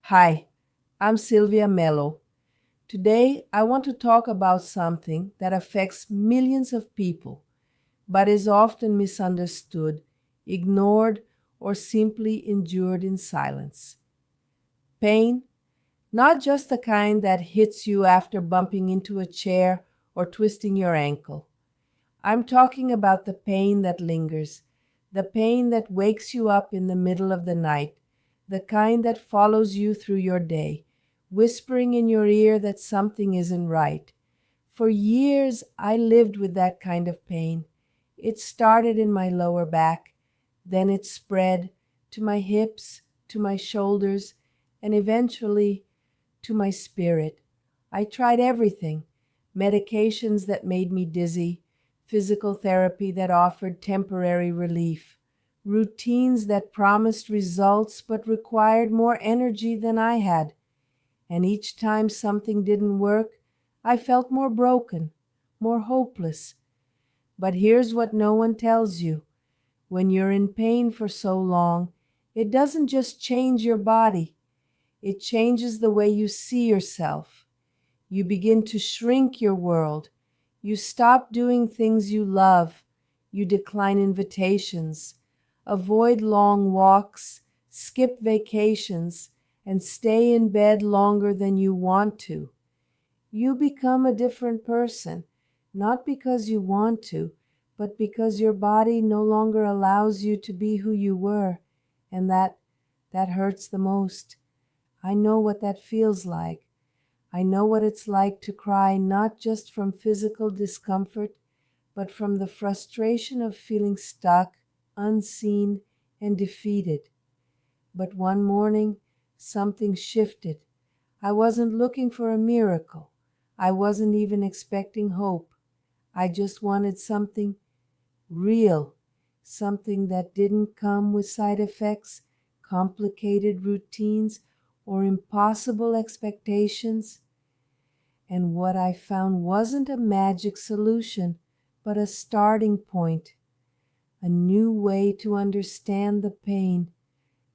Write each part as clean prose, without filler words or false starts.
Hi, I'm Silvia Melo. Today, I want to talk about something that affects millions of people, but is often misunderstood, ignored, or simply endured in silence. Pain, not just the kind that hits you after bumping into a chair or twisting your ankle. I'm talking about the pain that lingers, the pain that wakes you up in the middle of the night, the kind that follows you through your day, whispering in your ear that something isn't right. For years, I lived with that kind of pain. It started in my lower back, then it spread to my hips, to my shoulders, and eventually to my spirit. I tried everything: medications that made me dizzy, physical therapy that offered temporary relief, routines that promised results but required more energy than I had. And each time something didn't work, I felt more broken, more hopeless. But here's what no one tells you. When you're in pain for so long, it doesn't just change your body, it changes the way you see yourself. You begin to shrink your world. You stop doing things you love. You decline invitations, avoid long walks, skip vacations, and stay in bed longer than you want to. You become a different person, not because you want to, but because your body no longer allows you to be who you were, and that hurts the most. I know what that feels like. I know what it's like to cry not just from physical discomfort, but from the frustration of feeling stuck, unseen, and defeated. But one morning, something shifted. I wasn't looking for a miracle. I wasn't even expecting hope. I just wanted something real, something that didn't come with side effects, complicated routines, or impossible expectations. And what I found wasn't a magic solution, but a starting point, a new way to understand the pain,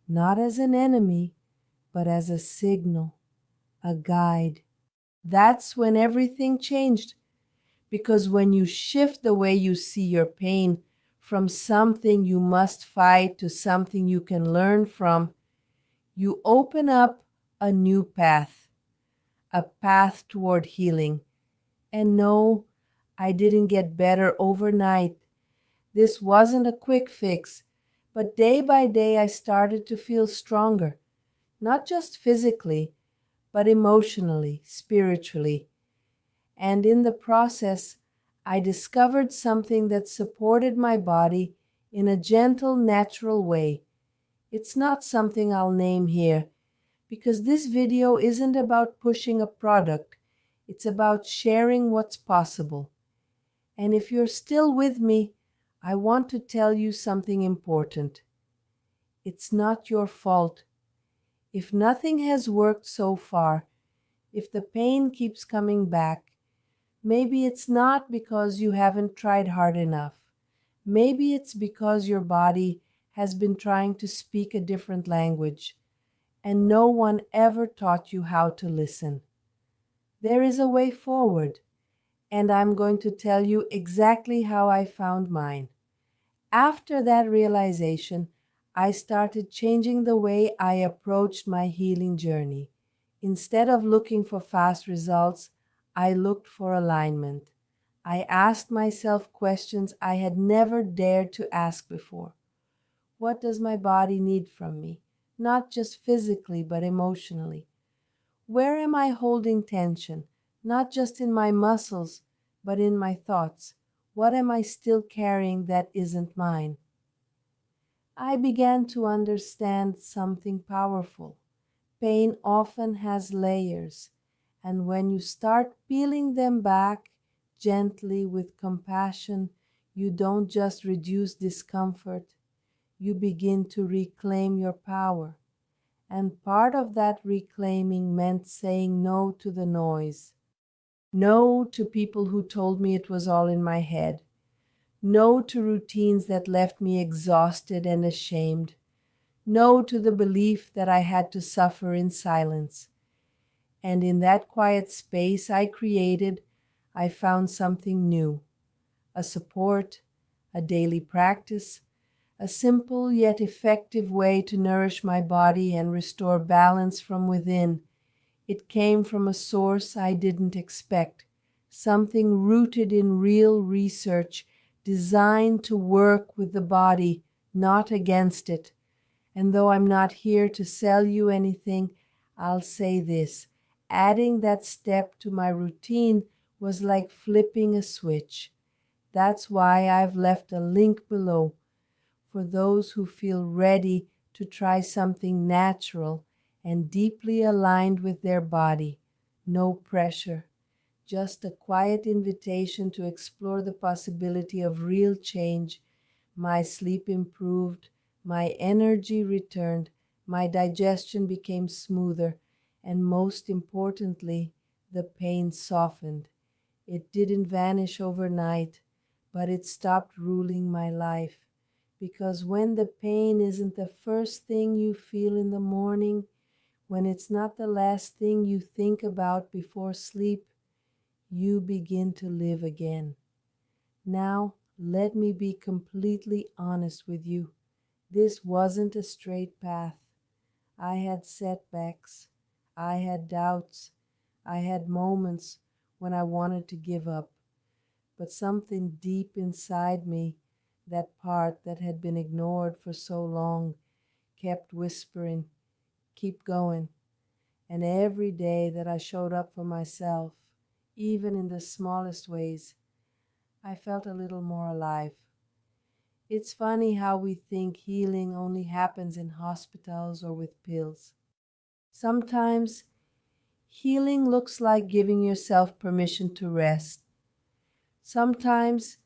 not as an enemy, but as a signal, a guide. That's when everything changed, because when you shift the way you see your pain from something you must fight to something you can learn from, you open up a new path, a path toward healing. And no, I didn't get better overnight. This wasn't a quick fix, but day by day I started to feel stronger, not just physically, but emotionally, spiritually. And in the process, I discovered something that supported my body in a gentle, natural way. It's not something I'll name here, because this video isn't about pushing a product. It's about sharing what's possible. And if you're still with me, I want to tell you something important. It's not your fault. If nothing has worked so far, if the pain keeps coming back, maybe it's not because you haven't tried hard enough. Maybe it's because your body has been trying to speak a different language, and no one ever taught you how to listen. There is a way forward, and I'm going to tell you exactly how I found mine. After that realization, I started changing the way I approached my healing journey. Instead of looking for fast results, I looked for alignment. I asked myself questions I had never dared to ask before. What does my body need from me? Not just physically, but emotionally. Where am I holding tension? Not just in my muscles, but in my thoughts. What am I still carrying that isn't mine? I began to understand something powerful. Pain often has layers, and when you start peeling them back gently with compassion, you don't just reduce discomfort, you begin to reclaim your power. And part of that reclaiming meant saying no to the noise. No to people who told me it was all in my head. No to routines that left me exhausted and ashamed. no to the belief that I had to suffer in silence. And in that quiet space I created, I found something new, a support, a daily practice, a simple yet effective way to nourish my body and restore balance from within. It came from a source I didn't expect, something rooted in real research, designed to work with the body, not against it. And though I'm not here to sell you anything, I'll say this. Adding that step to my routine was like flipping a switch. That's why I've left a link below for those who feel ready to try something natural and deeply aligned with their body. No pressure, just a quiet invitation to explore the possibility of real change. My sleep improved, my energy returned, my digestion became smoother, and most importantly, the pain softened. It didn't vanish overnight, but it stopped ruling my life. Because when the pain isn't the first thing you feel in the morning, when it's not the last thing you think about before sleep, you begin to live again. Now, let me be completely honest with you. This wasn't a straight path. I had setbacks. I had doubts. I had moments when I wanted to give up. But something deep inside me, that part that had been ignored for so long, kept whispering, keep going. And every day that I showed up for myself, even in the smallest ways, I felt a little more alive. It's funny how we think healing only happens in hospitals or with pills. Sometimes healing looks like giving yourself permission to rest. Sometimes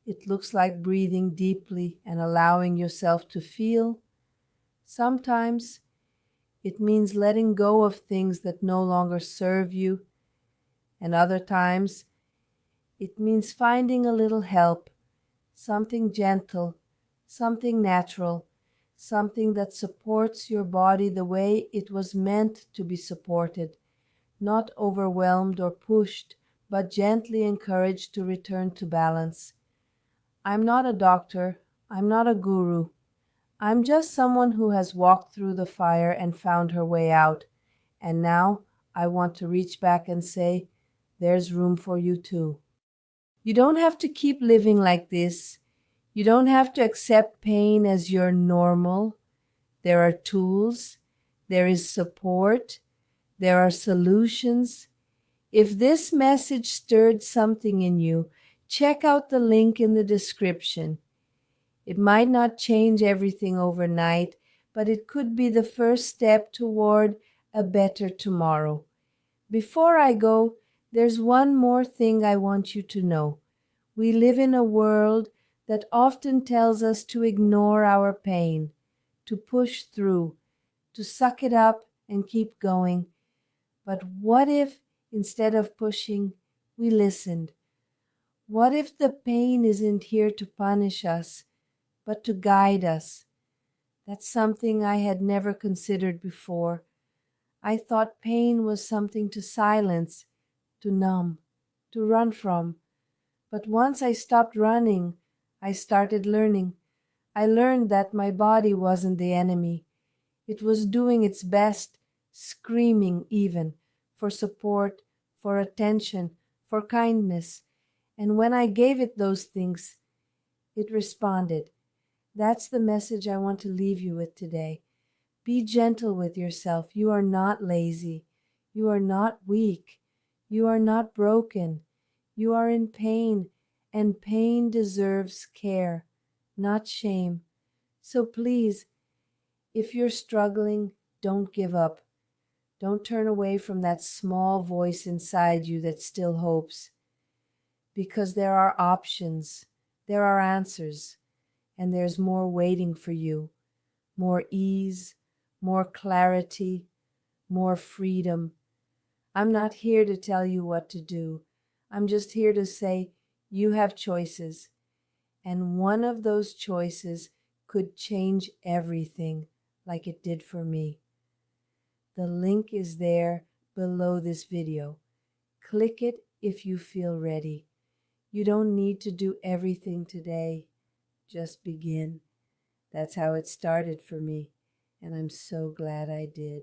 it looks like breathing deeply and allowing yourself to feel. Sometimes it means letting go of things that no longer serve you. And other times it means finding a little help, something gentle, something natural, something that supports your body the way it was meant to be supported, not overwhelmed or pushed, but gently encouraged to return to balance. I'm not a doctor. I'm not a guru. I'm just someone who has walked through the fire and found her way out. And now I want to reach back and say, there's room for you too. You don't have to keep living like this. You don't have to accept pain as your normal. There are tools. There is support. There are solutions. If this message stirred something in you, check out the link in the description. It might not change everything overnight, but it could be the first step toward a better tomorrow. Before I go, there's one more thing I want you to know. We live in a world that often tells us to ignore our pain, to push through, to suck it up and keep going. But what if, instead of pushing, we listened? What if the pain isn't here to punish us, but to guide us? That's something I had never considered before. I thought pain was something to silence, to numb, to run from. But once I stopped running, I started learning. I learned that my body wasn't the enemy. It was doing its best, screaming even, for support, for attention, for kindness. And when I gave it those things, it responded. That's the message I want to leave you with today. Be gentle with yourself. You are not lazy. You are not weak. You are not broken. You are in pain, and pain deserves care, not shame. So please, if you're struggling, don't give up. Don't turn away from that small voice inside you that still hopes. Because there are options, there are answers, and there's more waiting for you. More ease, more clarity, more freedom. I'm not here to tell you what to do. I'm just here to say you have choices. And one of those choices could change everything, like it did for me. The link is there below this video. Click it if you feel ready. You don't need to do everything today. Just begin. That's how it started for me, and I'm so glad I did.